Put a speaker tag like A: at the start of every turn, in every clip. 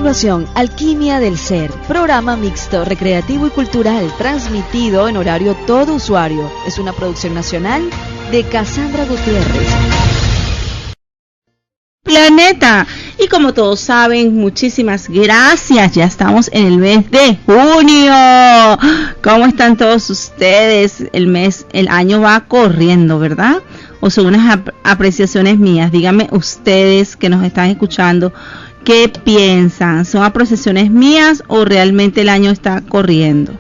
A: continuación, Alquimia del Ser, programa mixto, recreativo y cultural, transmitido en horario todo usuario. Es una producción nacional de Cassandra Gutiérrez.
B: Planeta. Y como todos saben, muchísimas gracias. Ya estamos en el mes de junio. ¿Cómo están todos ustedes? El año va corriendo, ¿verdad? O son unas apreciaciones mías. Díganme ustedes que nos están escuchando, ¿qué piensan? ¿Son apreciaciones mías o realmente el año está corriendo?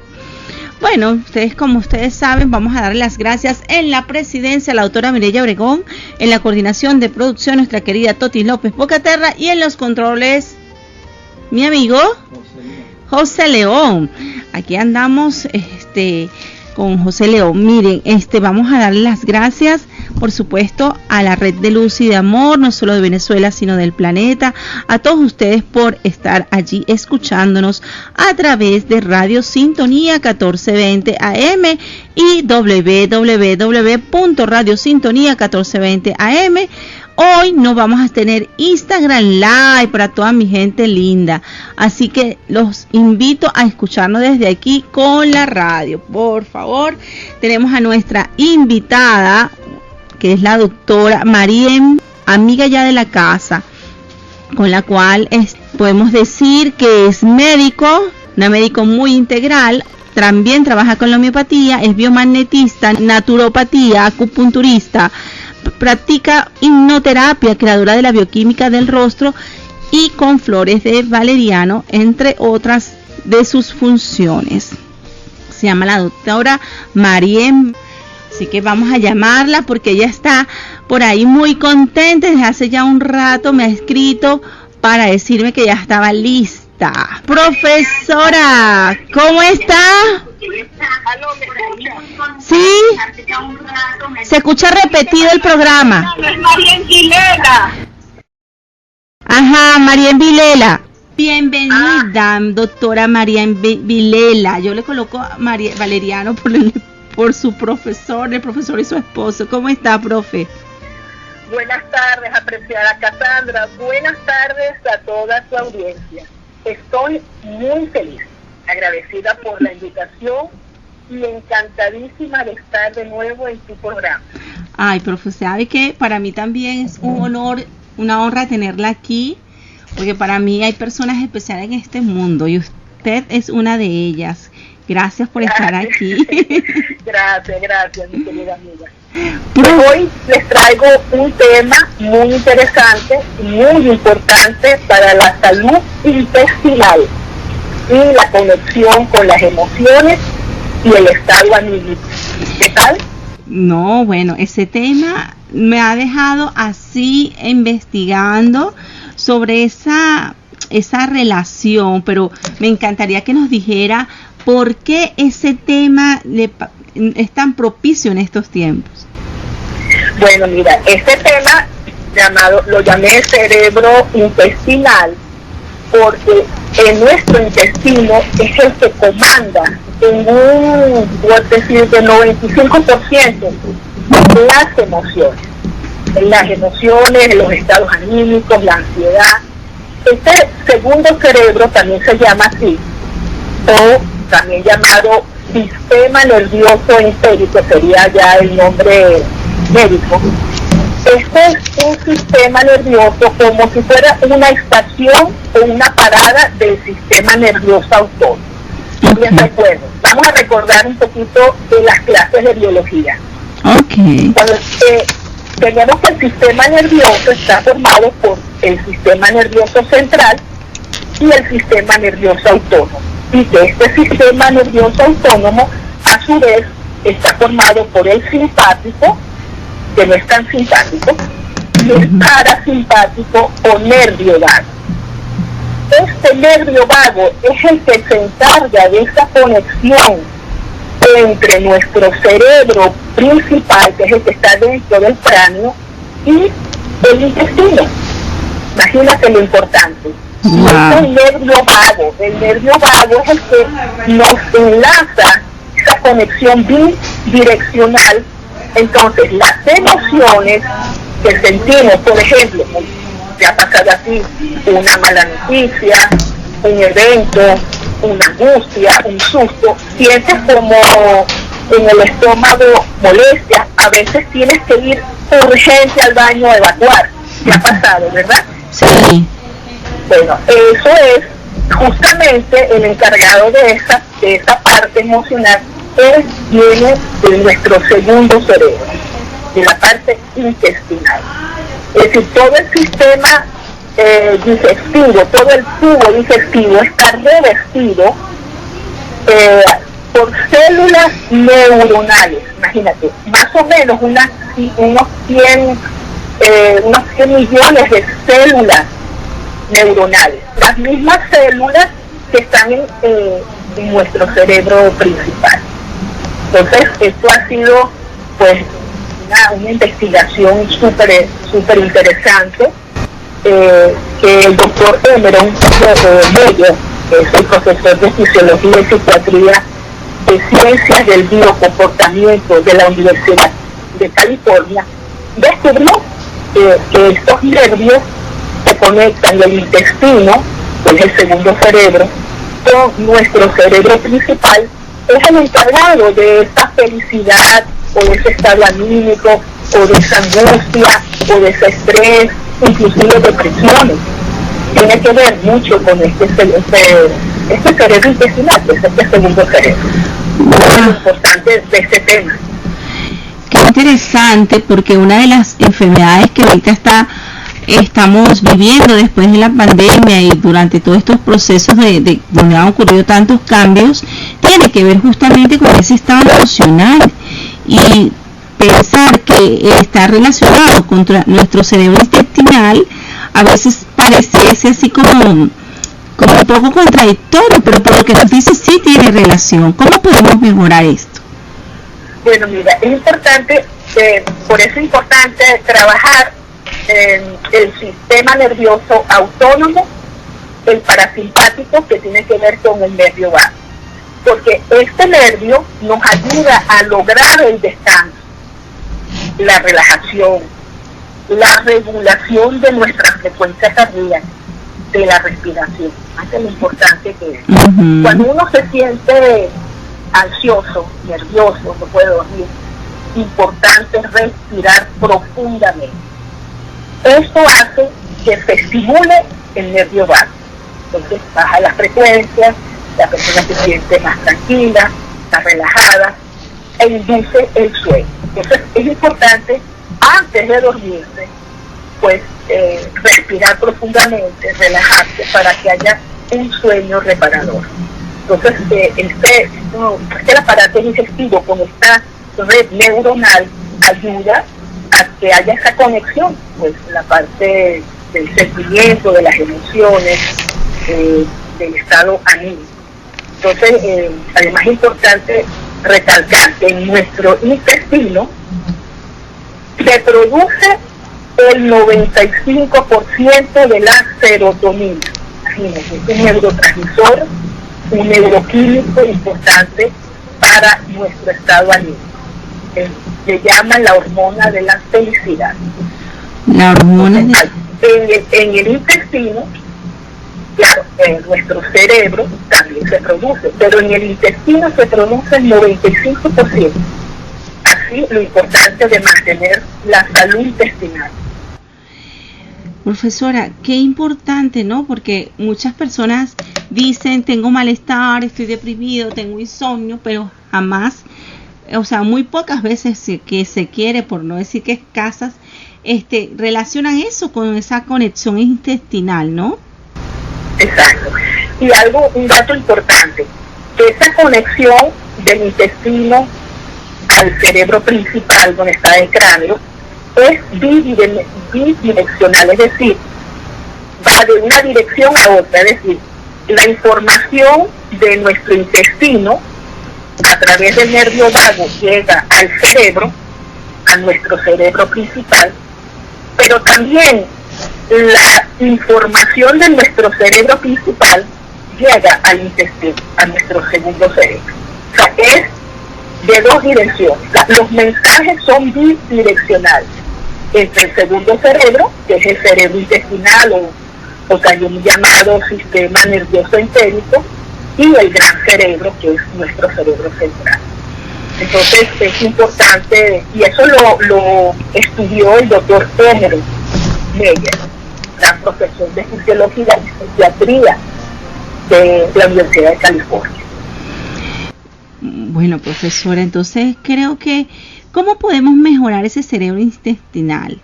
B: Bueno, ustedes, como ustedes saben, vamos a darle las gracias en la presidencia a la doctora Mireya Obregón, en la coordinación de producción nuestra querida Toti López Bocaterra y en los controles mi amigo José León. Aquí andamos con José León. Miren, vamos a darle las gracias, por supuesto, a la red de luz y de amor, no solo de Venezuela, sino del planeta, a todos ustedes por estar allí escuchándonos a través de Radio Sintonía 1420 AM y www.radiosintonía1420 AM. Hoy no vamos a tener Instagram Live para toda mi gente linda, así que los invito a escucharnos desde aquí con la radio, por favor. Tenemos a nuestra invitada, que es la doctora Mariem, amiga ya de la casa, con la cual podemos decir que es una médico muy integral. También trabaja con la homeopatía, es biomagnetista, naturopatía, acupunturista, practica hipnoterapia, creadora de la bioquímica del rostro y con flores de valeriano, entre otras de sus funciones. Se llama la doctora Mariem. Así que vamos a llamarla porque ella está por ahí muy contenta. Desde hace ya un rato me ha escrito para decirme que ya estaba lista. Profesora, ¿cómo está? ¿Sí? Se escucha repetido el programa.
C: Mariem Vilela.
B: Ajá, Mariem Vilela. Bienvenida, doctora Mariem Vilela. Yo le coloco a Valeriano por su profesor, el profesor y su esposo. ¿Cómo está, profe?
C: Buenas tardes, apreciada Cassandra. Buenas tardes a toda su audiencia. Estoy muy feliz, agradecida por la invitación y encantadísima de estar de nuevo en tu programa.
B: Ay, profe, sabe que para mí también es un honor, una honra tenerla aquí, porque para mí hay personas especiales en este mundo y usted es una de ellas. Gracias por estar aquí.
C: Gracias, mi querida amiga. Hoy les traigo un tema muy interesante, muy importante para la salud intestinal y la conexión con las emociones y el estado anímico. ¿Qué tal?
B: No, bueno, ese tema me ha dejado así investigando sobre esa relación, pero me encantaría que nos dijera por qué ese tema es tan propicio en estos tiempos.
C: Bueno, mira, este tema lo llamé cerebro intestinal porque en nuestro intestino es el que comanda en voy a decir, de 95% las emociones, los estados anímicos, la ansiedad. Este segundo cerebro también se llama así, o también llamado sistema nervioso entérico, sería ya el nombre médico. Este es un sistema nervioso como si fuera una estación o una parada del sistema nervioso autónomo. Bien, recuerdo. Vamos a recordar un poquito de las clases de biología.
B: Okay.
C: Cuando tenemos que el sistema nervioso está formado por el sistema nervioso central y el sistema nervioso autónomo. Y que este sistema nervioso autónomo, a su vez, está formado por el simpático, que no es tan simpático, y el parasimpático o nervio vago. Este nervio vago es el que se encarga de esa conexión entre nuestro cerebro principal, que es el que está dentro del cráneo, y el intestino. Imagínate lo importante.
B: Wow.
C: Es el nervio vago es el que nos enlaza esa conexión bidireccional. Entonces, las emociones que sentimos, por ejemplo, te ha pasado a ti una mala noticia, un evento, una angustia, un susto, sientes como en el estómago molestia, a veces tienes que ir urgente al baño a evacuar. ¿Qué ha pasado, verdad?
B: Sí.
C: Bueno, eso es justamente el encargado de esa parte emocional, viene de nuestro segundo cerebro, de la parte intestinal. Es decir, todo el sistema digestivo, todo el tubo digestivo está revestido por células neuronales. Imagínate, más o menos unos 100 millones de células neuronales, las mismas células que están en nuestro cerebro principal. Entonces, esto ha sido pues una investigación súper interesante que el doctor Emeron Meyer, que es el profesor de Fisiología y Psiquiatría de Ciencias del Biocomportamiento de la Universidad de California, descubrió que estos nervios se conectan el intestino, que es el segundo cerebro, con nuestro cerebro principal, es el encargado de esa felicidad o de ese estado anímico o de esa angustia o de ese estrés, inclusive depresiones. Tiene que ver mucho con este cerebro intestinal, que es este segundo cerebro. Es lo importante de este tema.
B: Qué interesante, porque una de las enfermedades que ahorita estamos viviendo después de la pandemia y durante todos estos procesos de donde han ocurrido tantos cambios, tiene que ver justamente con ese estado emocional, y pensar que está relacionado con nuestro cerebro intestinal a veces parece así como un poco contradictorio, pero por lo que nos dice sí tiene relación. ¿Cómo podemos mejorar esto?
C: Bueno, mira, es importante, por eso es importante trabajar el sistema nervioso autónomo, el parasimpático, que tiene que ver con el nervio vago, porque este nervio nos ayuda a lograr el descanso, la relajación, la regulación de nuestra frecuencia cardíaca, de la respiración. Fíjate lo importante que es.
B: Uh-huh.
C: Cuando uno se siente ansioso, nervioso, no puede dormir, importante respirar profundamente. Esto hace que se estimule el nervio vago. Entonces baja la frecuencia, la persona se siente más tranquila, está relajada e induce el sueño. Entonces es importante, antes de dormirse, pues respirar profundamente, relajarse para que haya un sueño reparador. Entonces el aparato digestivo con esta red neuronal ayuda a que haya esa conexión, pues la parte del sentimiento, de las emociones, del estado anímico. Entonces, además es importante recalcar que en nuestro intestino se produce el 95% de la serotonina. Imagínense, es un neurotransmisor, un neuroquímico importante para nuestro estado anímico. Le llaman la hormona de la felicidad.
B: La hormona
C: en el intestino, claro, en nuestro cerebro también se produce, pero en el intestino se produce el 95%. Así, lo importante de mantener la salud intestinal.
B: Profesora, qué importante, ¿no? Porque muchas personas dicen, tengo malestar, estoy deprimido, tengo insomnio, pero jamás, o sea, muy pocas veces que se quiere, por no decir que escasas, relacionan eso con esa conexión intestinal, ¿no?
C: Exacto. Y un dato importante, que esa conexión del intestino al cerebro principal, donde está el cráneo, es bidireccional, es decir, va de una dirección a otra, es decir, la información de nuestro intestino a través del nervio vago llega al cerebro, a nuestro cerebro principal, pero también la información de nuestro cerebro principal llega al intestino, a nuestro segundo cerebro. O sea, es de dos direcciones. Los mensajes son bidireccionales entre el segundo cerebro, que es el cerebro intestinal porque hay un llamado sistema nervioso entérico y el gran cerebro, que es nuestro cerebro central. Entonces es importante, y eso lo estudió el doctor Henry Meyer, gran profesor de fisiología y psiquiatría de la Universidad de California.
B: Bueno, profesora, entonces creo que ¿cómo podemos mejorar ese cerebro intestinal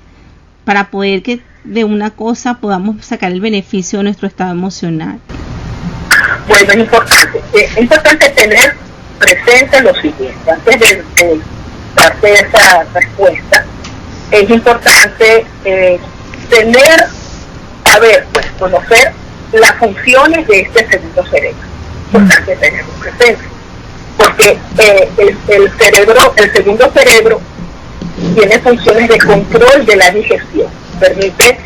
B: para poder que de una cosa podamos sacar el beneficio de nuestro estado emocional?
C: Bueno, es importante tener presente lo siguiente. Antes de darte esa respuesta, es importante conocer las funciones de este segundo cerebro. Es importante tenerlo presente, porque el segundo cerebro tiene funciones de control de la digestión, permite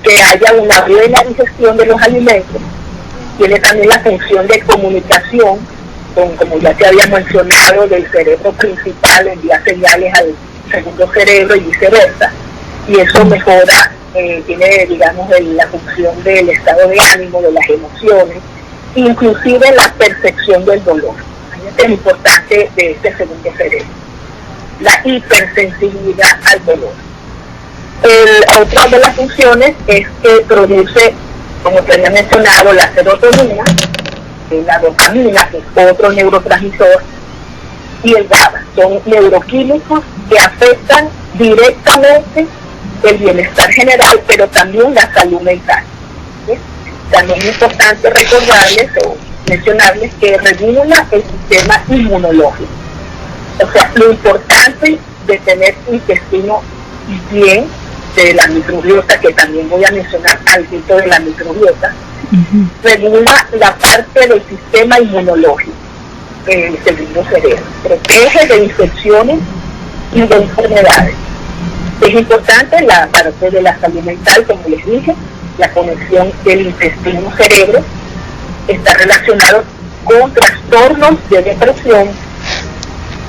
C: que haya una buena digestión de los alimentos, tiene también la función de comunicación, como ya te había mencionado, del cerebro principal envía señales al segundo cerebro y viceversa, y eso mejora, tiene, digamos, la función del estado de ánimo, de las emociones, inclusive la percepción del dolor. Esto es importante de este segundo cerebro, la hipersensibilidad al dolor. Otra de las funciones es que produce, como te había mencionado, la serotonina, la dopamina, que es otro neurotransmisor, y el GABA. Son neuroquímicos que afectan directamente el bienestar general, pero también la salud mental. ¿Sí? También es importante recordarles o mencionarles que regula el sistema inmunológico. O sea, lo importante de tener intestino bien, de la microbiota, que también voy a mencionar algo de la microbiota, regula la parte del sistema inmunológico, el segundo cerebro, protege de infecciones y de enfermedades. Es importante la parte de la salud mental, como les dije, la conexión del intestino-cerebro está relacionado con trastornos de depresión,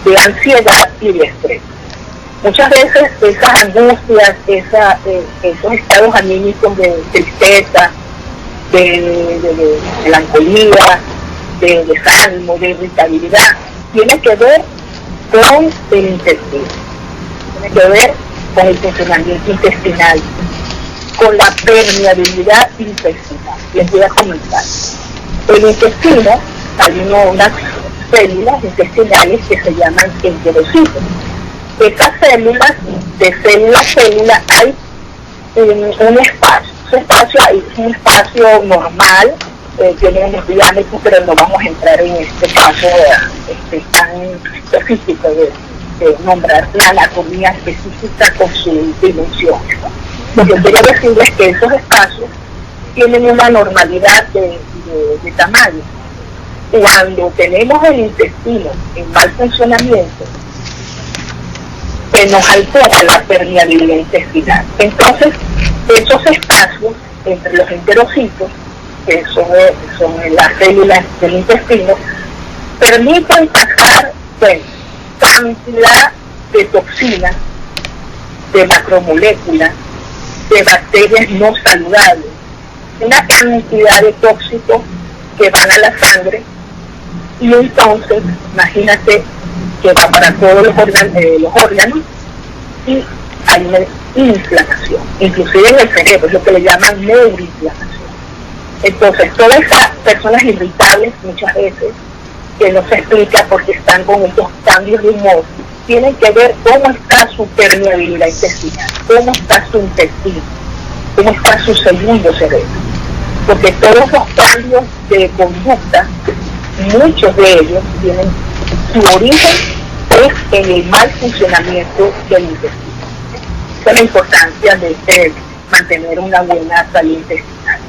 C: de ansiedad y de estrés. Muchas veces esas angustias, esos estados anímicos de tristeza, de melancolía, de desánimo, de irritabilidad, tiene que ver con el intestino, tiene que ver con el funcionamiento intestinal, con la permeabilidad intestinal. Les voy a comentar. El intestino, hay unas células intestinales que se llaman enterocitos. Estas células, de célula a célula, hay un espacio. Ese espacio es un espacio normal, tiene unos diámetros, pero no vamos a entrar en este caso tan específico de nombrar la anatomía específica con sus dimensiones, ¿no? Lo que quiero decirles es que esos espacios tienen una normalidad de tamaño. Cuando tenemos el intestino en mal funcionamiento, nos altera la permeabilidad intestinal. Entonces, esos espacios entre los enterocitos, que son las células del intestino, permiten pasar cantidad de toxinas, de macromoléculas, de bacterias no saludables, una cantidad de tóxicos que van a la sangre, y entonces imagínate que va para todos los órganos y hay una inflamación, inclusive en el cerebro, es lo que le llaman neuroinflamación. Entonces, todas esas personas irritables muchas veces, que no se explica porque están con estos cambios de humor, tienen que ver cómo está su permeabilidad intestinal, cómo está su intestino, cómo está su segundo cerebro. Porque todos los cambios de conducta, muchos de ellos tienen su origen es en el mal funcionamiento del intestino. Esa es la importancia de mantener una buena salud intestinal.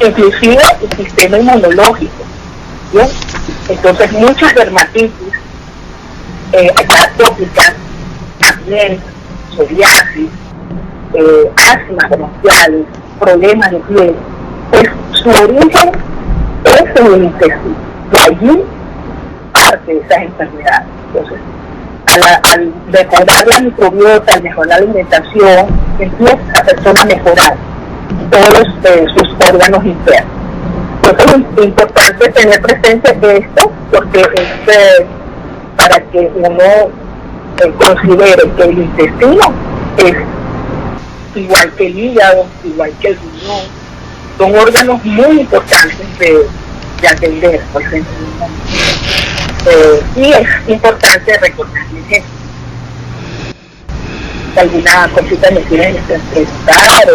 C: Inclusive el sistema inmunológico, ¿bien? Entonces muchas dermatitis atópicas, acné, psoriasis, asmas bronquiales, problemas de piel, su origen es en el intestino. De allí parte de esas enfermedades. Entonces, al mejorar la microbiota, al mejorar la alimentación, empieza la persona a mejorar todos sus órganos internos. Entonces es importante tener presente esto, porque es para que uno considere que el intestino es igual que el hígado, igual que el riñón, son órganos muy importantes de atender, pues, y es importante recordarles eso. ¿Alguna cosita me quieren preguntar?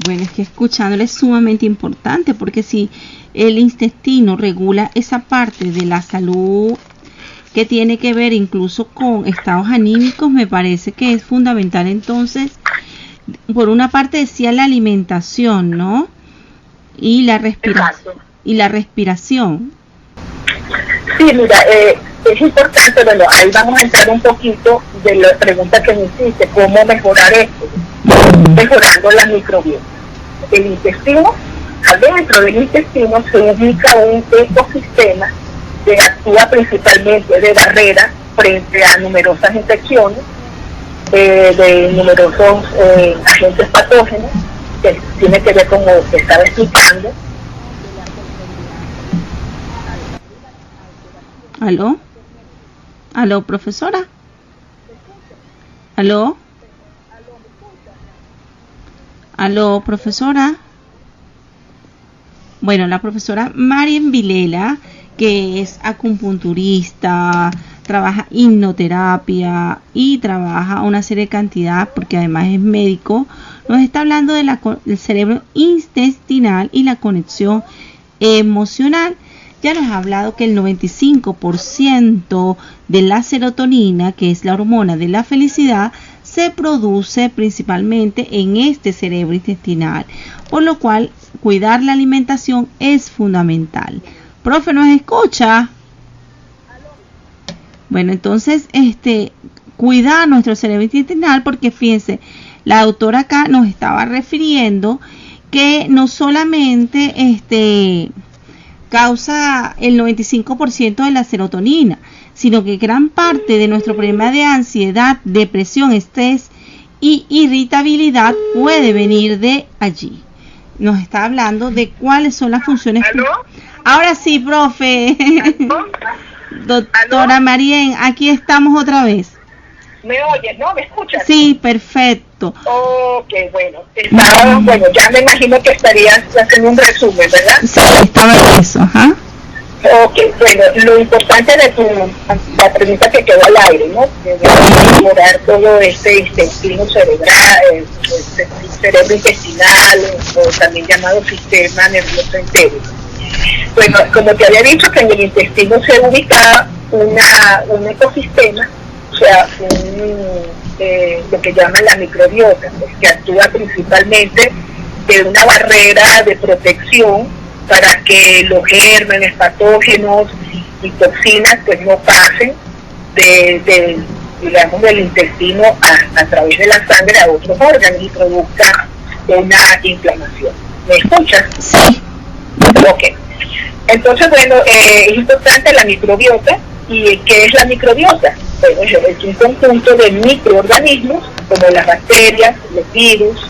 B: Bueno, es que escuchándole es sumamente importante, porque si el intestino regula esa parte de la salud que tiene que ver incluso con estados anímicos, me parece que es fundamental. Entonces, por una parte decía la alimentación, ¿no? Y la respiración.
C: Sí, mira, es importante, bueno, ahí vamos a entrar un poquito de la pregunta que me hiciste, ¿cómo mejorar esto? Mejorando la microbiota. El intestino, adentro del intestino se ubica un ecosistema que actúa principalmente de barrera frente a numerosas infecciones, de numerosos agentes patógenos, que tiene que ver con lo que estaba explicando.
B: ¿Aló, profesora? ¿Aló, profesora? Bueno, la profesora Marian Vilela, que es acupunturista, trabaja hipnoterapia y trabaja una serie de cantidad, porque además es médico, nos está hablando de del cerebro intestinal y la conexión emocional. Ya nos ha hablado que el 95% de la serotonina, que es la hormona de la felicidad, se produce principalmente en este cerebro intestinal, por lo cual cuidar la alimentación es fundamental. Profe, ¿nos escucha? Bueno, entonces, cuidar nuestro cerebro intestinal, porque fíjense, la doctora acá nos estaba refiriendo que no solamente causa el 95% de la serotonina, sino que gran parte de nuestro problema de ansiedad, depresión, estrés y irritabilidad puede venir de allí. Nos está hablando de cuáles son las funciones.
C: ¿Aló?
B: Ahora sí, profe.
C: ¿Aló?
B: Doctora Marién, aquí estamos otra vez.
C: ¿Me oyes, no? ¿Me escuchas?
B: Sí, perfecto.
C: Ok, bueno. Bueno, ya me imagino que estarías haciendo un resumen, ¿verdad?
B: Sí, estaba en eso, ajá.
C: Ok, bueno, lo importante de la pregunta que quedó al aire, ¿no? De mejorar todo este intestino cerebral, el cerebro intestinal, o también llamado sistema nervioso entérico. Bueno, como te había dicho, que en el intestino se ubica un ecosistema, o sea, lo que llaman la microbiota, pues, que actúa principalmente de una barrera de protección para que los gérmenes, patógenos y toxinas pues no pasen digamos, del intestino a través de la sangre a otros órganos y produzca una inflamación. ¿Me escuchas?
B: Sí.
C: Ok. Entonces, bueno, es importante la microbiota. ¿Y qué es la microbiota? Bueno, es un conjunto de microorganismos, como las bacterias, los virus,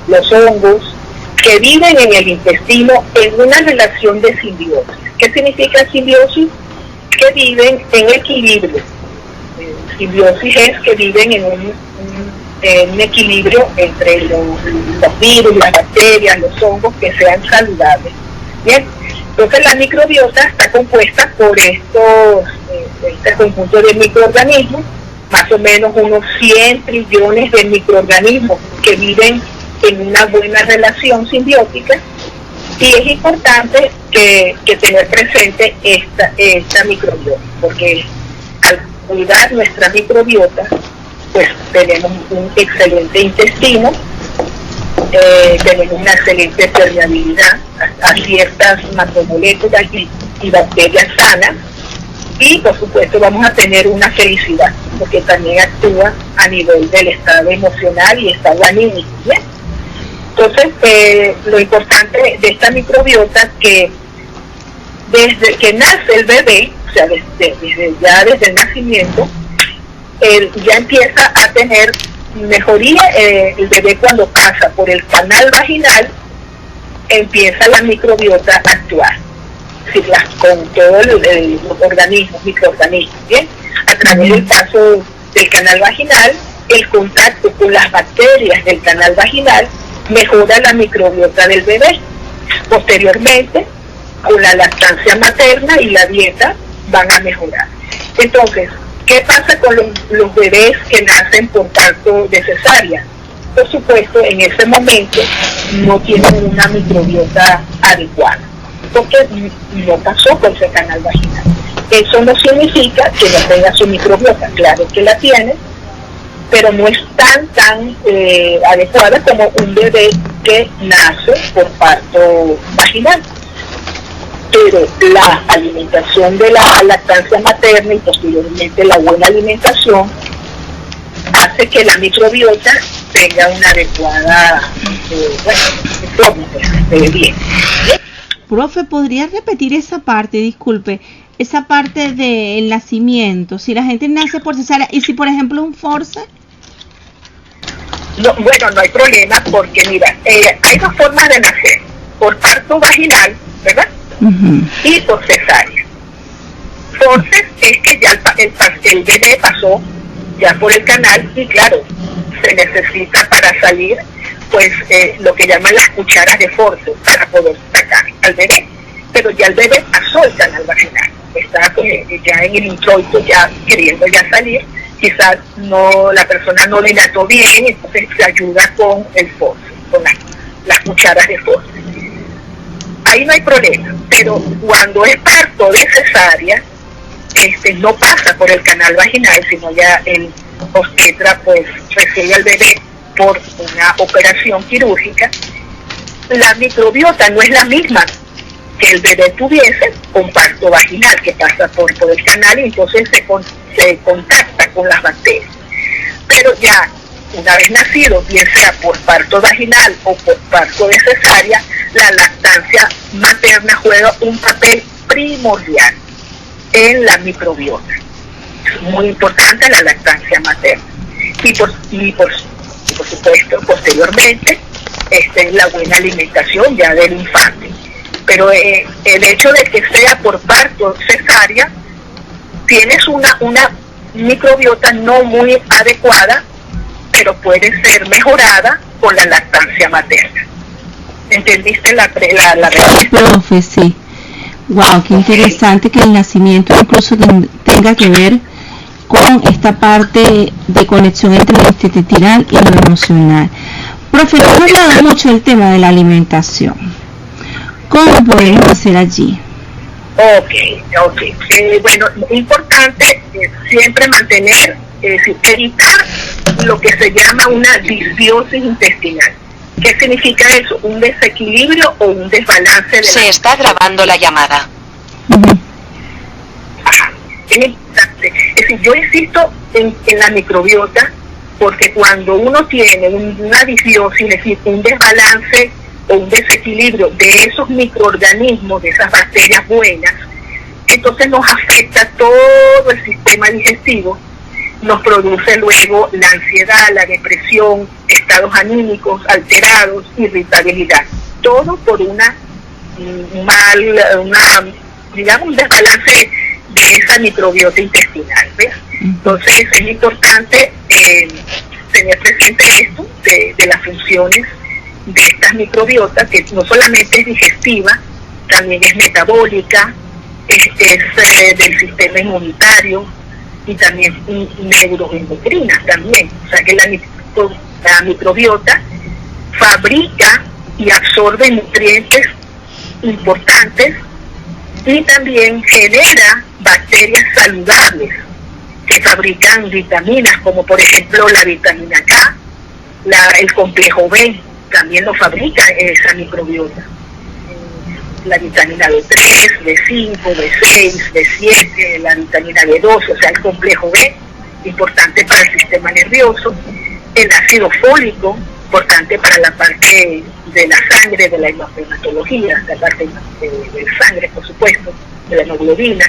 C: los hongos, que viven en el intestino en una relación de simbiosis. ¿Qué significa simbiosis? Que viven en equilibrio. Simbiosis es que viven en un equilibrio entre los virus, las bacterias, los hongos, que sean saludables. Bien, entonces la microbiota está compuesta por este conjunto de microorganismos, más o menos unos 100 trillones de microorganismos que viven en una buena relación simbiótica, y es importante que tener presente esta microbiota, porque al cuidar nuestra microbiota, pues tenemos un excelente intestino, tenemos una excelente permeabilidad a ciertas macromoléculas y bacterias sanas, y por supuesto vamos a tener una felicidad, porque también actúa a nivel del estado emocional y estado anímico, ¿bien? Entonces, lo importante de esta microbiota, que desde que nace el bebé, o sea, desde el nacimiento, él ya empieza a tener mejoría, el bebé cuando pasa por el canal vaginal, empieza la microbiota a actuar, con todos los organismos, microorganismos, ¿bien? A través del paso del canal vaginal, el contacto con las bacterias del canal vaginal mejora la microbiota del bebé. Posteriormente, con la lactancia materna y la dieta van a mejorar. Entonces, ¿qué pasa con los bebés que nacen por parto de cesárea? Por supuesto, en ese momento no tienen una microbiota adecuada, porque no pasó por ese canal vaginal. Eso no significa que no tenga su microbiota, claro que la tiene, pero no es tan adecuada como un bebé que nace por parto vaginal. Pero la alimentación de la lactancia materna y posteriormente la buena alimentación hace que la microbiota tenga una adecuada forma de bien.
B: Profe, ¿podría repetir esa parte? Disculpe, esa parte del nacimiento, si la gente nace por cesárea y si por ejemplo un force.
C: No, bueno, no hay problema porque mira, hay dos formas de nacer, por parto vaginal, ¿verdad? Y por cesárea. Forces es que ya el bebé pasó ya por el canal y claro, se necesita para salir pues lo que llaman las cucharas de force para poder sacar al bebé, pero ya el bebé pasó el canal vaginal, está ya en el introito, ya queriendo ya salir, quizás no, la persona no dilató bien, entonces se ayuda con el force, con las cucharas de force. Ahí no hay problema, pero cuando es parto de cesárea, no pasa por el canal vaginal, sino ya el obstetra pues recibe al bebé por una operación quirúrgica. La microbiota no es la misma que el bebé tuviese con parto vaginal, que pasa por el canal y entonces se contacta con las bacterias. Pero ya una vez nacido, bien sea por parto vaginal o por parto de cesárea, la lactancia materna juega un papel primordial en la microbiota. Es muy importante la lactancia materna. Y por supuesto, posteriormente, la buena alimentación ya del infante. Pero el hecho de que sea por parto cesárea, tienes una microbiota no muy adecuada, pero puede ser mejorada con la lactancia materna. ¿Entendiste la respuesta?
B: Profe, sí. Wow, qué interesante que el nacimiento incluso tenga que ver con esta parte de conexión entre lo intestinal y lo emocional. Profe, nos ha hablado mucho del tema de la alimentación. ¿Cómo podemos hacer allí?
C: Ok. Bueno, importante siempre mantener, evitar lo que se llama una disbiosis intestinal. ¿Qué significa eso? Un desequilibrio o un desbalance.
D: Se está grabando la llamada.
C: Ajá. Es importante. Es decir, yo insisto en la microbiota porque cuando uno tiene una disbiosis, es decir, un desbalance o un desequilibrio de esos microorganismos, de esas bacterias buenas, entonces nos afecta todo el sistema digestivo, nos produce luego la ansiedad, la depresión, estados anímicos alterados, irritabilidad, todo por un desbalance de esa microbiota intestinal, ¿ves? Entonces es importante tener presente esto de las funciones de estas microbiotas, que no solamente es digestiva, también es metabólica, es del sistema inmunitario y también neuroendocrina también. O sea que la microbiota fabrica y absorbe nutrientes importantes y también genera bacterias saludables que fabrican vitaminas, como por ejemplo la vitamina K, el complejo B, también lo fabrica esa microbiota. La vitamina B3, B5, B6, B7, la vitamina B12, o sea, el complejo B, importante para el sistema nervioso. El ácido fólico, importante para la parte de la sangre, de la hematología, la parte de la sangre, por supuesto, de la hemoglobina.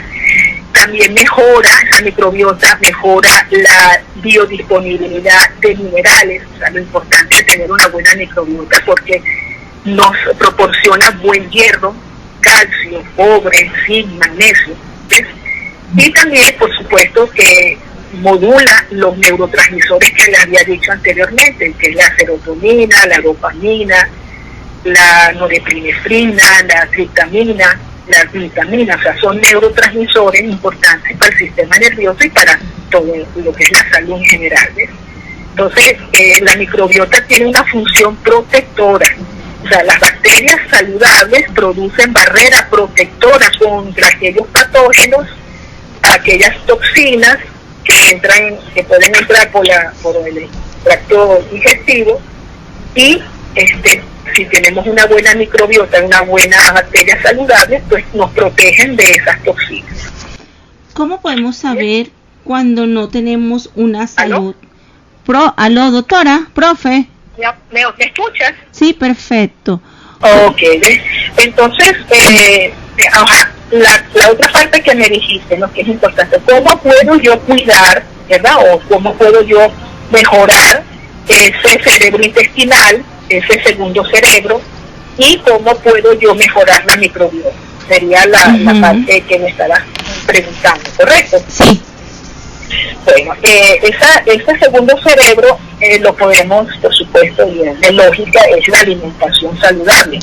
C: también mejora, esa microbiota mejora la biodisponibilidad de minerales. O sea, lo importante es tener una buena microbiota porque nos proporciona buen hierro, calcio, cobre, zinc, magnesio, ¿ves? Y también, por supuesto, que modula los neurotransmisores que les había dicho anteriormente, que es la serotonina, la dopamina, la norepinefrina, la triptamina, la glutamina. O sea, son neurotransmisores importantes para el sistema nervioso y para todo lo que es la salud en general, ¿ves? Entonces, la microbiota tiene una función protectora. O sea, las bacterias saludables producen barreras protectoras contra aquellos patógenos, aquellas toxinas que pueden entrar por el tracto digestivo, y si tenemos una buena microbiota, una buena bacteria saludable, pues nos protegen de esas toxinas.
B: ¿Cómo podemos saber cuando no tenemos una salud?
C: ¿Aló?
B: Doctora, profe.
C: ¿Me escuchas?
B: Sí, perfecto.
C: Ok, ¿ves? Entonces, la otra parte que me dijiste, ¿no?, que es importante, ¿cómo puedo yo cuidar, verdad? O cómo puedo yo mejorar ese cerebro intestinal, ese segundo cerebro, y cómo puedo yo mejorar la microbiota. Sería la parte que me estabas preguntando, ¿correcto?
B: Sí.
C: Bueno, ese segundo cerebro lo podemos, por supuesto, y de lógica, es la alimentación saludable.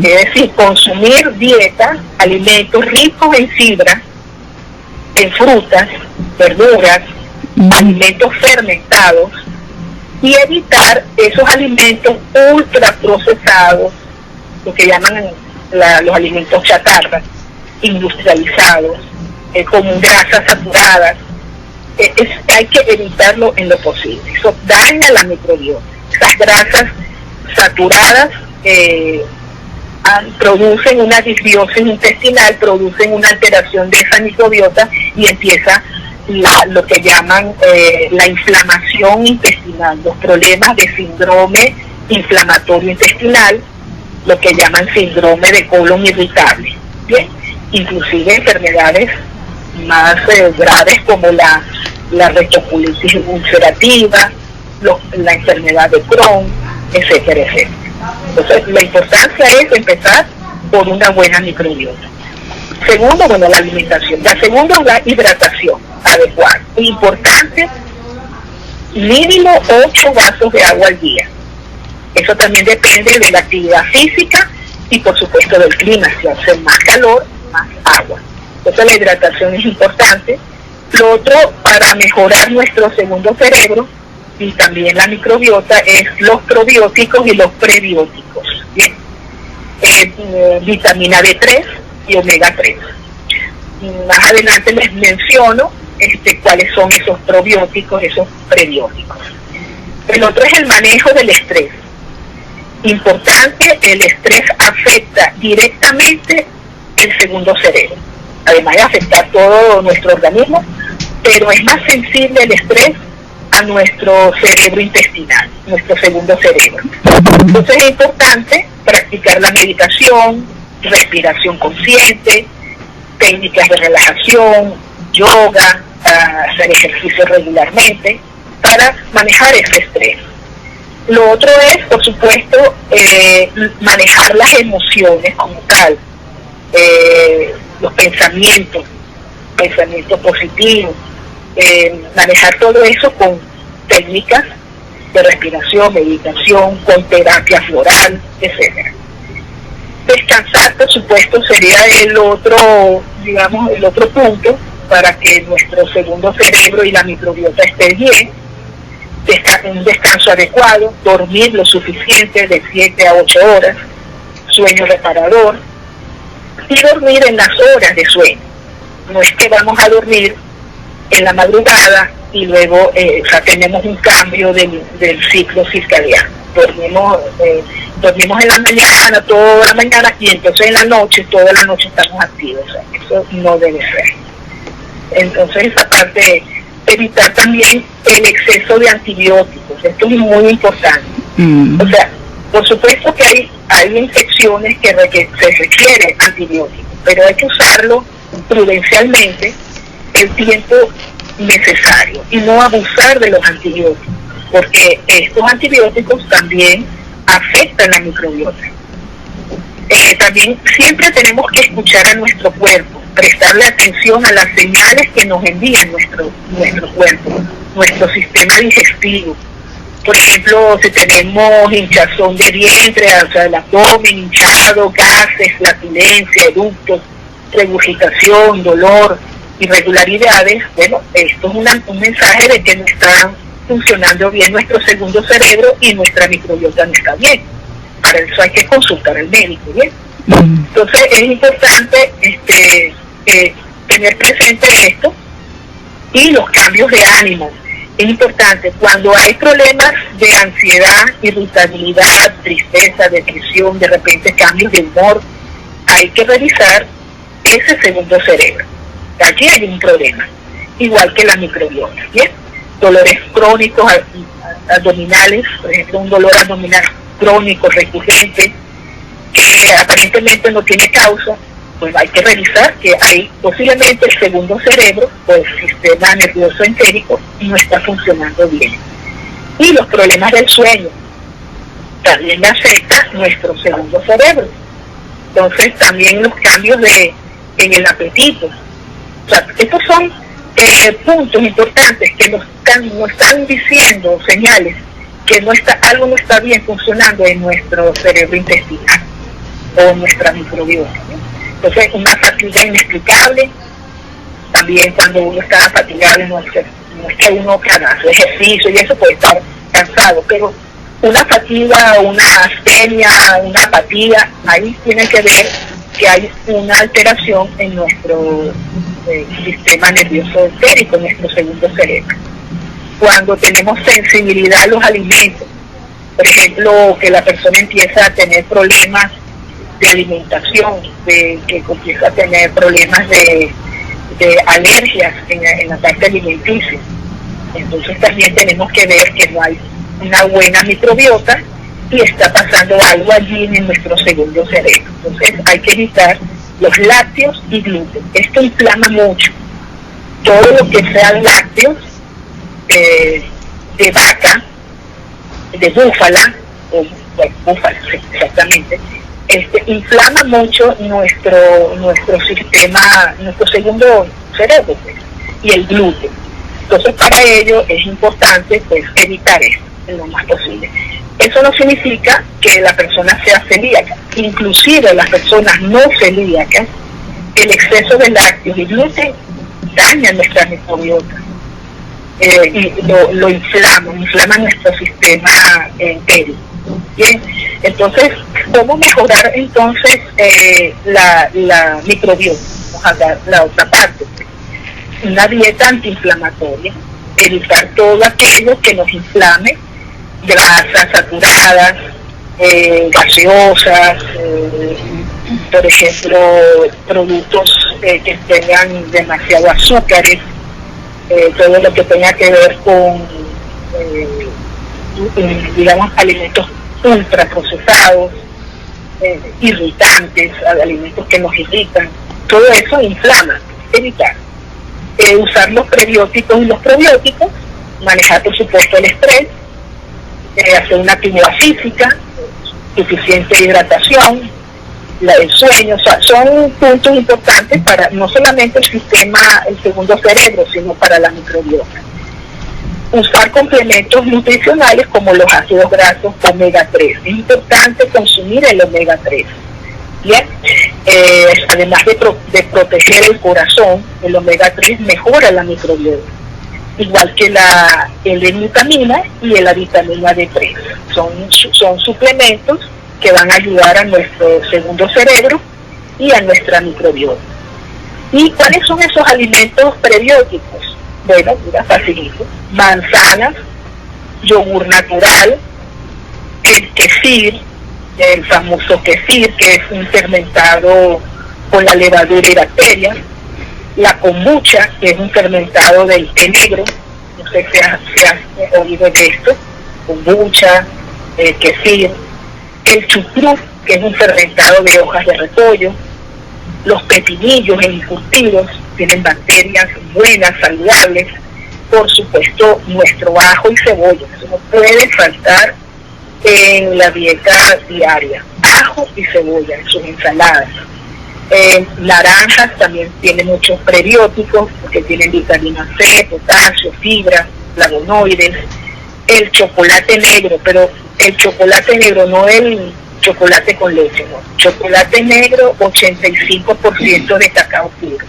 C: Es decir, consumir dieta, alimentos ricos en fibra, en frutas, verduras, alimentos fermentados, y evitar esos alimentos ultraprocesados, lo que llaman los alimentos chatarra, industrializados, con grasas saturadas. Hay que evitarlo en lo posible. Eso daña la microbiota. Esas grasas saturadas producen una disbiosis intestinal, producen una alteración de esa microbiota, y empieza lo que llaman la inflamación intestinal, los problemas de síndrome inflamatorio intestinal, lo que llaman síndrome de colon irritable. Bien, inclusive enfermedades más graves como la retoculitis ulcerativa, la enfermedad de Crohn, etcétera, etcétera. Entonces, la importancia es empezar por una buena microbiota. Segundo, bueno, la alimentación. La segunda es la hidratación adecuada. Importante, mínimo 8 vasos de agua al día. Eso también depende de la actividad física y, por supuesto, del clima. Si hace más calor, más agua. Entonces, la hidratación es importante. Lo otro, para mejorar nuestro segundo cerebro y también la microbiota, es los probióticos y los prebióticos. Bien, vitamina D3 y omega 3. Más adelante les menciono cuáles son esos probióticos, esos prebióticos. El otro es el manejo del estrés. Importante, el estrés afecta directamente el segundo cerebro, además de afectar todo nuestro organismo, pero es más sensible el estrés a nuestro cerebro intestinal, nuestro segundo cerebro. Entonces es importante practicar la meditación, respiración consciente, técnicas de relajación, yoga, hacer ejercicio regularmente para manejar ese estrés. Lo otro es, por supuesto, manejar las emociones como tal, los pensamientos positivos, manejar todo eso con técnicas de respiración, meditación, con terapia floral, etcétera. Descansar, por supuesto, sería el otro punto para que nuestro segundo cerebro y la microbiota estén bien. Un descanso adecuado, dormir lo suficiente, de 7 a 8 horas, sueño reparador, y dormir en las horas de sueño. No es que vamos a dormir en la madrugada y luego tenemos un cambio del ciclo circadiano. Dormimos en la mañana, toda la mañana, y entonces en la noche, toda la noche estamos activos. O sea, eso no debe ser. Entonces esa parte, evitar también el exceso de antibióticos. Esto es muy importante. O sea, por supuesto que hay infecciones que se requieren antibióticos, pero hay que usarlo prudencialmente el tiempo necesario y no abusar de los antibióticos, porque estos antibióticos también afectan la microbiota. También siempre tenemos que escuchar a nuestro cuerpo, prestarle atención a las señales que nos envía nuestro cuerpo, nuestro sistema digestivo. Por ejemplo, si tenemos hinchazón de vientre, o sea, el abdomen hinchado, gases, flatulencia, eructos, regurgitación, dolor, irregularidades, bueno, esto es un mensaje de que no está funcionando bien nuestro segundo cerebro y nuestra microbiota no está bien. Para eso hay que consultar al médico, ¿bien? Entonces es importante tener presente esto y los cambios de ánimo. Es importante cuando hay problemas de ansiedad, irritabilidad, tristeza, depresión, de repente cambios de humor, hay que revisar ese segundo cerebro. Allí hay un problema, igual que la microbiota, ¿bien? Dolores crónicos abdominales, por ejemplo, un dolor abdominal crónico, recurrente, que aparentemente no tiene causa, pues hay que revisar que hay posiblemente el segundo cerebro o el sistema nervioso entérico no está funcionando bien. Y los problemas del sueño también afectan nuestro segundo cerebro. Entonces también los cambios en el apetito. O sea, estos son puntos importantes que nos están diciendo señales que algo no está bien funcionando en nuestro cerebro intestinal o en nuestra microbiota, ¿no? Entonces, una fatiga inexplicable, también cuando uno está fatigado, no es que uno haga ejercicio y eso puede estar cansado, pero una fatiga, una astenia, una apatía, ahí tiene que ver que hay una alteración en nuestro sistema nervioso entérico, nuestro segundo cerebro. Cuando tenemos sensibilidad a los alimentos, por ejemplo, que la persona empieza a tener problemas de alimentación, que empieza a tener problemas de alergias en la parte alimenticia, entonces también tenemos que ver que no hay una buena microbiota y está pasando algo allí en nuestro segundo cerebro. Entonces hay que evitar los lácteos y gluten. Esto inflama mucho. Todo lo que sean lácteos de vaca, de búfala, búfala, sí, exactamente, inflama mucho nuestro sistema, nuestro segundo cerebro, pues, y el gluten. Entonces para ello es importante pues evitar esto lo más posible. Eso no significa que la persona sea celíaca. Inclusive las personas no celíacas, el exceso de lácteos y gluten daña nuestra microbiota y lo inflama nuestro sistema entérico. Bien, entonces, ¿cómo mejorar entonces la microbiota? Vamos a dar la otra parte. Una dieta antiinflamatoria, evitar todo aquello que nos inflame, grasas saturadas, gaseosas, por ejemplo, productos que tengan demasiado azúcares, todo lo que tenga que ver con, digamos, alimentos ultraprocesados, irritantes, alimentos que nos irritan, todo eso inflama. Evitar. Usar los prebióticos y los probióticos, manejar por supuesto el estrés, hacer una actividad física, suficiente hidratación, el sueño, o sea, son puntos importantes para no solamente el segundo cerebro, sino para la microbiota. Usar complementos nutricionales como los ácidos grasos omega 3. Es importante consumir el omega 3. Bien, además de proteger el corazón, el omega 3 mejora la microbiota, igual que la L-glutamina y la vitamina D3. Son suplementos que van a ayudar a nuestro segundo cerebro y a nuestra microbiota. ¿Y cuáles son esos alimentos prebióticos? Bueno, mira, facilito. Manzanas, yogur natural, el kefir, el famoso kefir, que es un fermentado con la levadura y bacterias, la kombucha, que es un fermentado del té negro, no sé si has oído de esto, kombucha, kefir, el chucrut, que es un fermentado de hojas de repollo, Los pepinillos encurtidos tienen bacterias buenas, saludables. Por supuesto, nuestro ajo y cebolla, eso no puede faltar en la dieta diaria. Ajo y cebolla en sus ensaladas. Naranjas también tienen muchos prebióticos porque tienen vitamina C, potasio, fibra, flavonoides. El chocolate negro, pero el chocolate negro, no el chocolate con leche, no. Chocolate negro, 85% de cacao puro.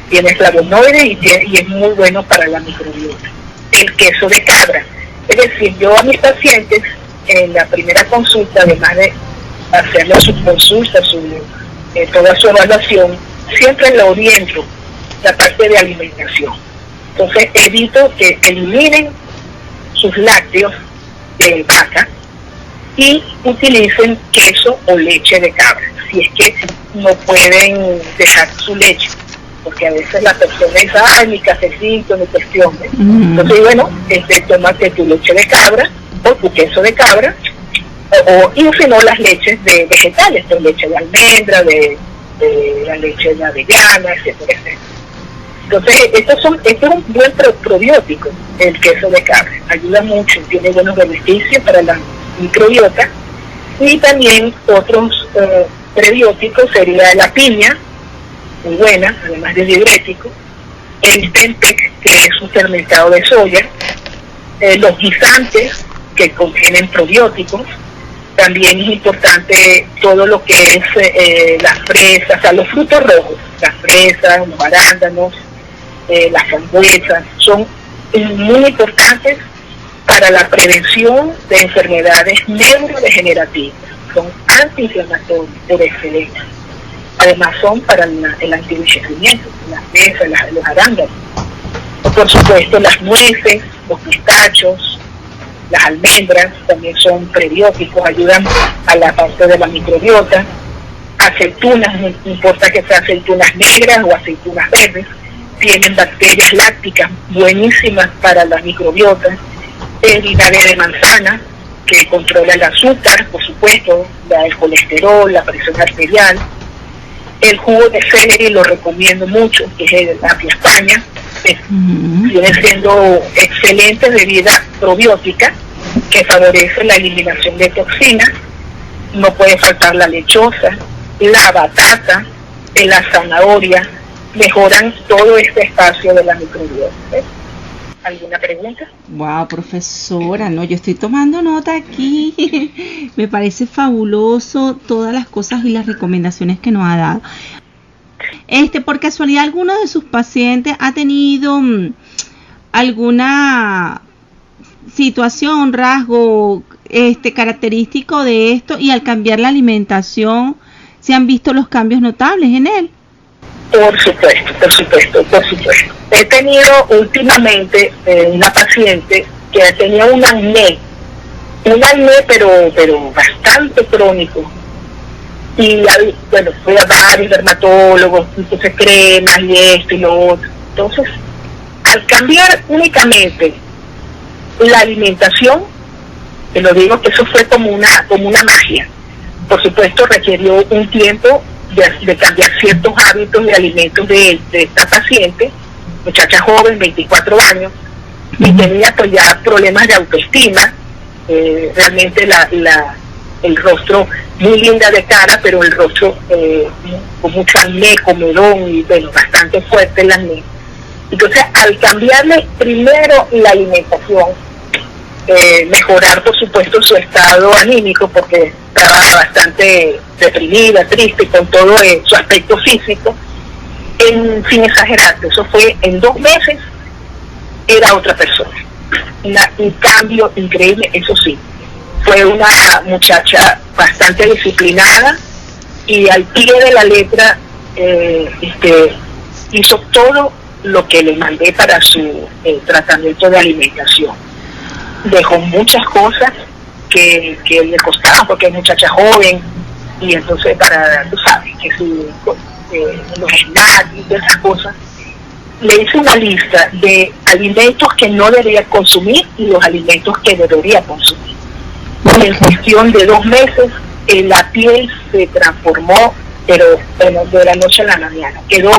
C: Tiene flavonoides y es muy bueno para la microbiota. El queso de cabra. Es decir, yo a mis pacientes, en la primera consulta, además de hacerle su consulta, toda su evaluación, siempre le oriento la parte de alimentación. Entonces, evito que eliminen sus lácteos de vaca y utilicen queso o leche de cabra, si es que no pueden dejar su leche, porque a veces la persona dice, ay, mi cafecito, mi cuestión. Entonces, bueno, tómate tu leche de cabra o tu queso de cabra, y si no, las leches de vegetales, de leche de almendra, de la leche de avellana, etcétera, etcétera. Entonces, este es un buen probiótico, el queso de cabra. Ayuda mucho, tiene buenos beneficios para la microbiota. Y también otros prebióticos sería la piña, muy buena, además de diurético. El tempeh, que es un fermentado de soya. Los guisantes, que contienen probióticos. También es importante todo lo que es las fresas, o sea, los frutos rojos, las fresas, los arándanos, las frambuesas, son muy importantes para la prevención de enfermedades neurodegenerativas. Son antiinflamatorios por excelencia. Además son para el antienvejecimiento, las fresas, los arándanos. Por supuesto, las nueces, los pistachos, las almendras también son prebióticos, ayudan a la parte de la microbiota. Aceitunas, no importa que sean aceitunas negras o aceitunas verdes, tienen bacterias lácticas buenísimas para la microbiota. El vinagre de manzana, que controla el azúcar, por supuesto, el colesterol, la presión arterial. El jugo de celery lo recomiendo mucho, que es el apia España. Viene siendo excelente bebida probiótica que favorece la eliminación de toxinas. No puede faltar la lechosa, la batata, la zanahoria, mejoran todo este espacio de la microbiota. ¿Alguna pregunta?
B: Wow, profesora, no, yo estoy tomando nota aquí. Me parece fabuloso todas las cosas y las recomendaciones que nos ha dado. Por casualidad, ¿alguno de sus pacientes ha tenido alguna situación, rasgo característico de esto, y al cambiar la alimentación se han visto los cambios notables en él?
C: Por supuesto. He tenido últimamente una paciente que tenía un acné pero bastante crónico. Y bueno, fui a varios dermatólogos, entonces cremas y esto y lo otro. Entonces, al cambiar únicamente la alimentación, te lo digo que eso fue como una magia. Por supuesto, requirió un tiempo de cambiar ciertos hábitos de alimentos de esta paciente, muchacha joven, 24 años, y tenía pues ya problemas de autoestima, realmente el rostro muy linda de cara, pero el rostro con mucho acné, comedón y bueno, bastante fuerte el acné. Entonces, al cambiarle primero la alimentación, mejorar por supuesto su estado anímico, porque estaba bastante deprimida, triste con todo su aspecto físico, sin exagerarte, eso fue en 2 meses, era otra persona. Un cambio increíble, eso sí. Fue una muchacha bastante disciplinada y al pie de la letra hizo todo lo que le mandé para su tratamiento de alimentación. Dejó muchas cosas que le costaban porque es muchacha joven, y entonces tú sabes, que los snacks y todas esas cosas, le hice una lista de alimentos que no debería consumir y los alimentos que debería consumir. Y en cuestión de 2 meses, la piel se transformó pero bueno, de la noche a la mañana quedó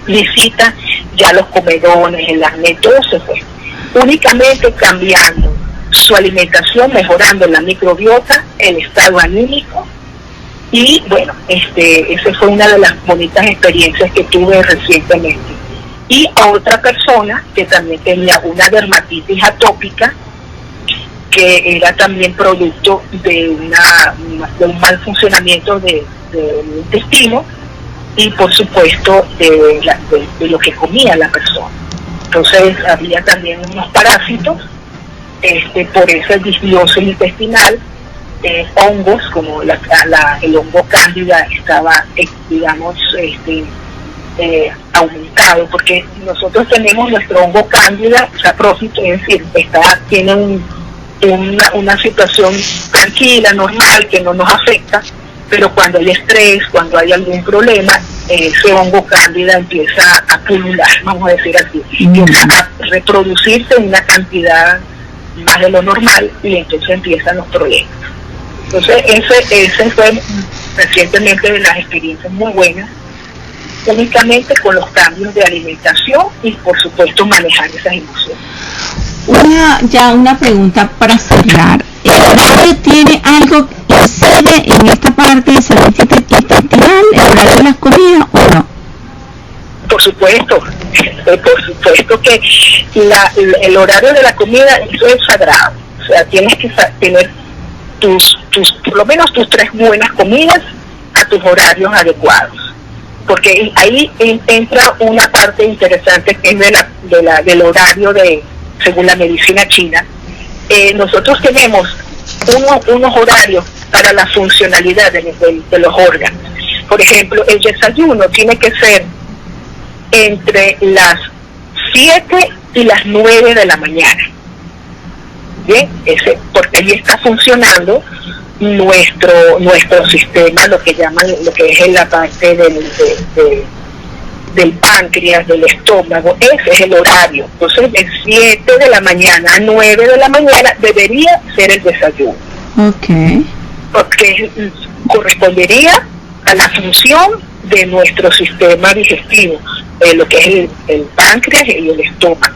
C: lisita, ya los comedones, el acné, todo se fue. Únicamente cambiando su alimentación, mejorando la microbiota, el estado anímico, y bueno, esa fue una de las bonitas experiencias que tuve recientemente. Y a otra persona que también tenía una dermatitis atópica, que era también producto de un mal funcionamiento del intestino y por supuesto de lo que comía la persona. Entonces había también unos parásitos, por esa disbiosis intestinal, hongos como el hongo cándida estaba, digamos, aumentado, porque nosotros tenemos nuestro hongo cándida, saprófito, es decir, tiene una situación tranquila, normal, que no nos afecta, pero cuando hay estrés, cuando hay algún problema, ese hongo cándida empieza a pulular, vamos a decir así, empieza a reproducirse en una cantidad más de lo normal y entonces empiezan los problemas. Entonces ese fue recientemente de las experiencias muy buenas, únicamente con los cambios de alimentación y por supuesto manejar esas emociones.
B: Una pregunta para cerrar. ¿El horario tiene algo que incide en esta parte de salud intestinal, el horario de las comidas o no?
C: Por supuesto que el horario de la comida, eso es sagrado. O sea, tienes que tener por lo menos tus 3 buenas comidas a tus horarios adecuados. Porque ahí entra una parte interesante que es del horario según la medicina china. Nosotros tenemos unos horarios para la funcionalidad de los órganos. Por ejemplo, el desayuno tiene que ser entre las 7 y las 9 de la mañana. Bien, porque ahí está funcionando nuestro sistema, lo que es la parte del páncreas, del estómago. Ese es el horario. Entonces de 7 de la mañana a 9 de la mañana debería ser el desayuno.
B: Okay.
C: Porque correspondería a la función de nuestro sistema digestivo, lo que es el páncreas y el estómago.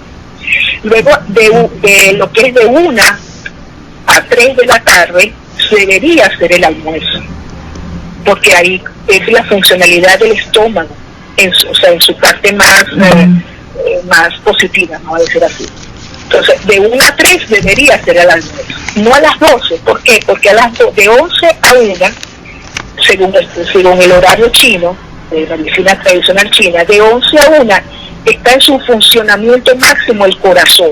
C: Luego de lo que es de 1 a 3 de la tarde debería ser el almuerzo, porque ahí es la funcionalidad del estómago en su parte más positiva, vamos a decir así. Entonces de 1 a 3 debería ser el almuerzo, no a las 12. ¿Por qué? Porque de 11 a 1, según el horario chino, de la medicina tradicional china, de 11 a 1 está en su funcionamiento máximo el corazón.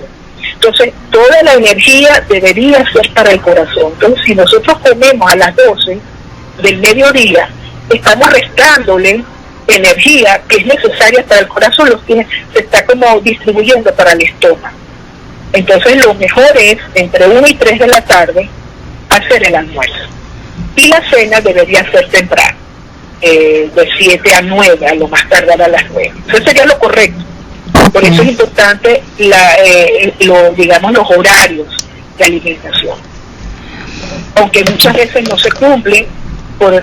C: Entonces, toda la energía debería ser para el corazón. Entonces, si nosotros comemos a las 12 del mediodía, estamos restándole energía que es necesaria para el corazón, se está como distribuyendo para el estómago. Entonces, lo mejor es, entre 1 y 3 de la tarde, hacer el almuerzo. Y la cena debería ser temprano, de 7 a 9, a lo más tardar a las 9. Eso sería lo correcto. Por eso es importante los horarios de alimentación. Aunque muchas veces no se cumplen, bueno,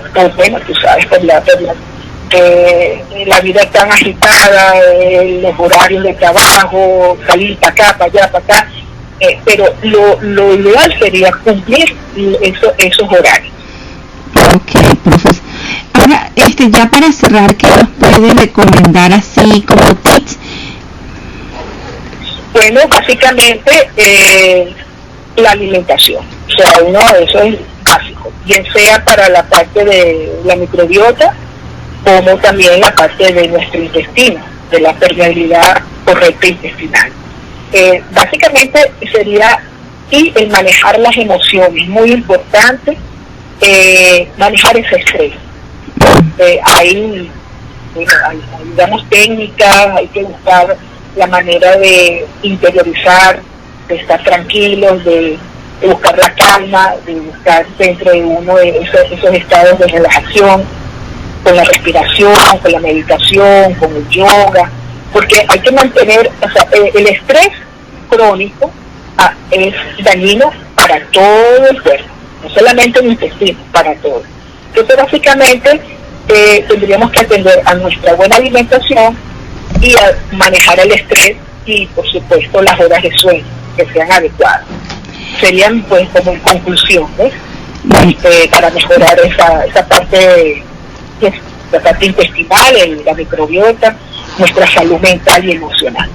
C: tú sabes, por la vida tan agitada, los horarios de trabajo, salir para acá, para allá, para acá, pero lo ideal sería cumplir esos horarios.
B: Ok, profesor. Ahora, ya para cerrar, ¿qué nos puede recomendar así como tips?
C: Bueno, básicamente la alimentación, o sea, eso es básico, bien sea para la parte de la microbiota, como también la parte de nuestro intestino, de la permeabilidad correcta intestinal. Básicamente sería el manejar las emociones, muy importante, manejar ese estrés. Hay digamos, técnicas, hay que buscar la manera de interiorizar, de estar tranquilos, de buscar la calma, de buscar dentro de uno de esos estados de relajación, con la respiración, con la meditación, con el yoga, porque hay que mantener, el estrés crónico es dañino para todo el cuerpo, no solamente el intestino, para todo. Entonces básicamente tendríamos que atender a nuestra buena alimentación y a manejar el estrés y, por supuesto, las horas de sueño que sean adecuadas. Serían, pues, como en conclusión, ¿ves? Para mejorar esa parte, la parte intestinal, la microbiota, nuestra salud mental y emocional.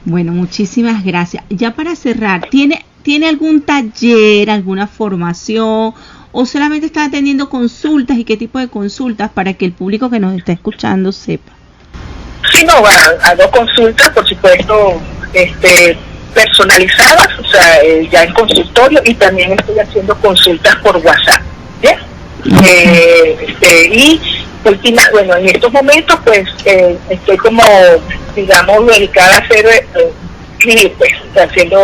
B: Bueno, muchísimas gracias. Ya para cerrar, ¿tiene algún taller, alguna formación o solamente está atendiendo consultas y qué tipo de consultas para que el público que nos está escuchando sepa?
C: Sí, no, hago consultas, por supuesto, personalizadas, o sea, ya en consultorio, y también estoy haciendo consultas por WhatsApp, ¿bien? Y bueno, en estos momentos, pues, estoy como, digamos, dedicada a hacer escribir, pues, haciendo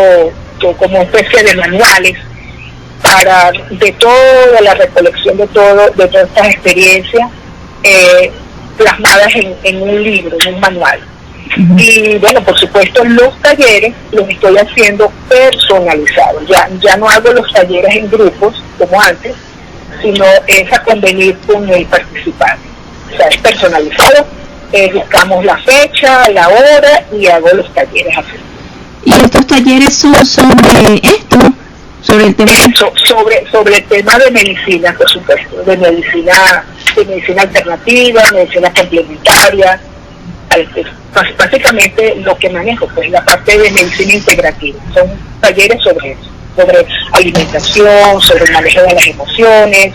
C: como una especie de manuales de toda la recolección de todas estas experiencias plasmadas en un libro, en un manual. Uh-huh. Y bueno, por supuesto, los talleres los estoy haciendo personalizados. Ya no hago los talleres en grupos como antes, sino es a convenir con el participante. O sea, es personalizado, buscamos la fecha, la hora y hago los talleres así.
B: ¿Y estos talleres son sobre esto? ¿Sobre el tema?
C: Sobre el tema de medicina, por supuesto, de medicina alternativa, medicina complementaria. Básicamente lo que manejo, pues, la parte de medicina integrativa. Son talleres sobre eso, sobre alimentación, sobre el manejo de las emociones,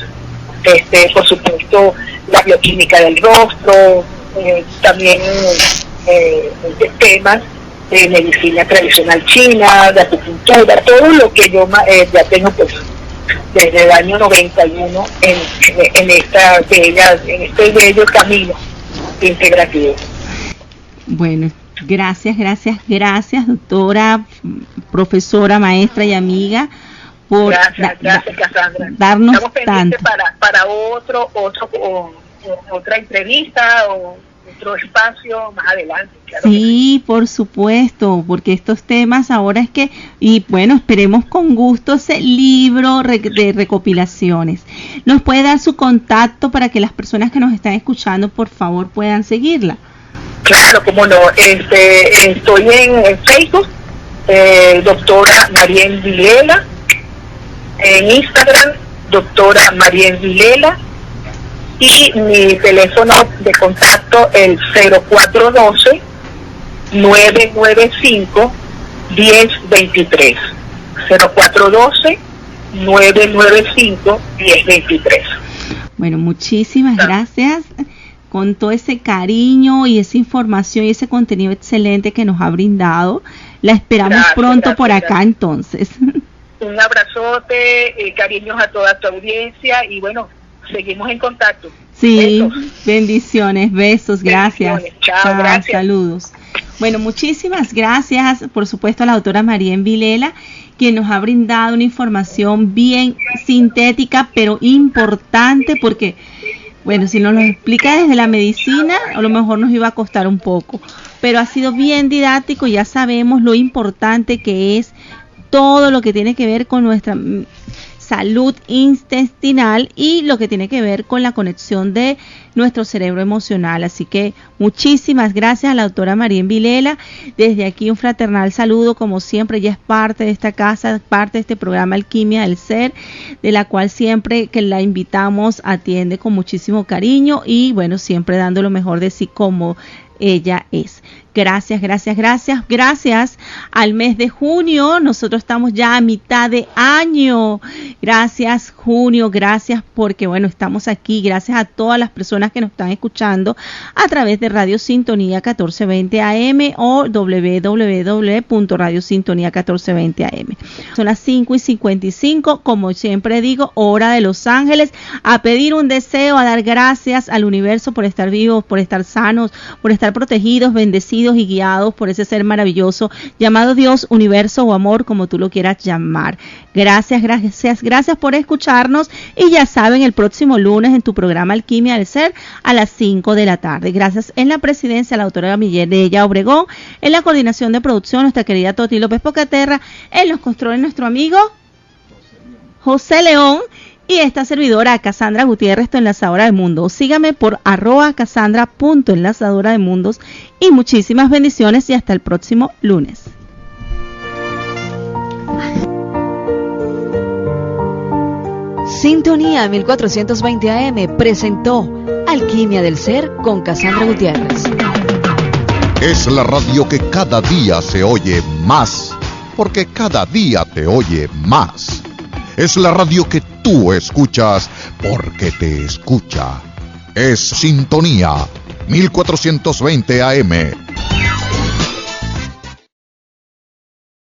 C: por supuesto, la bioquímica del rostro, también temas de medicina tradicional china, de acupuntura, todo lo que yo ya tengo, pues, desde el año 91 en este bello camino integrativo.
B: Bueno, gracias, doctora, profesora, maestra y amiga, por
C: gracias, Cassandra.
B: Darnos
C: Estamos pendientes para otra entrevista o otro espacio más adelante. Claro.
B: Sí, por supuesto, porque estos temas ahora y bueno, esperemos con gusto ese libro de recopilaciones. ¿Nos puede dar su contacto para que las personas que nos están escuchando, por favor, puedan seguirla?
C: Claro, cómo no. Estoy en Facebook, doctora Marien Vilela, en Instagram, doctora Marien Vilela, y mi teléfono de contacto, el 0412-995-1023. 0412-995-1023.
B: Bueno, muchísimas gracias con todo ese cariño y esa información y ese contenido excelente que nos ha brindado. La esperamos pronto por acá entonces.
C: Un abrazote, cariños a toda tu audiencia y bueno, seguimos en contacto.
B: Sí,
C: besos.
B: Bendiciones, besos, gracias.
C: Chao, gracias.
B: Saludos. Bueno, muchísimas gracias, por supuesto, a la doctora Marien Vilela, quien nos ha brindado una información bien sintética, pero importante, porque, bueno, si nos lo explica desde la medicina, a lo mejor nos iba a costar un poco, pero ha sido bien didáctico, ya sabemos lo importante que es todo lo que tiene que ver con nuestra salud intestinal y lo que tiene que ver con la conexión de nuestro cerebro emocional. Así que muchísimas gracias a la doctora Marien Vilela. Desde aquí un fraternal saludo, como siempre, ella es parte de esta casa, parte de este programa Alquimia del Ser, de la cual siempre que la invitamos atiende con muchísimo cariño y bueno, siempre dando lo mejor de sí como ella es. Gracias al mes de junio. Nosotros estamos ya a mitad de año. Gracias, junio, gracias porque bueno, estamos aquí. Gracias a todas las personas que nos están escuchando a través de Radio Sintonía 1420 AM o www.radiosintonía1420am. Son las 5:55, como siempre digo, hora de Los Ángeles, a pedir un deseo, a dar gracias al universo por estar vivos, por estar sanos, por estar protegidos, bendecidos y guiados por ese ser maravilloso llamado Dios, universo o amor, como tú lo quieras llamar. Gracias por escucharnos y ya saben, el próximo lunes en tu programa Alquimia del Ser a las 5 de la tarde. Gracias en la presidencia, la doctora Mireya Obregón, en la coordinación de producción, nuestra querida Toti López Pocaterra, en los controles nuestro amigo José León, Y esta servidora, Cassandra Gutiérrez, tu enlazadora de mundos. Sígame por @Cassandra.enlazadora de mundos y muchísimas bendiciones y hasta el próximo lunes.
A: Sintonía 1420 AM presentó Alquimia del Ser con Cassandra Gutiérrez.
E: Es la radio que cada día se oye más, porque cada día te oye más. Es la radio que tú escuchas porque te escucha. Es Sintonía 1420 AM.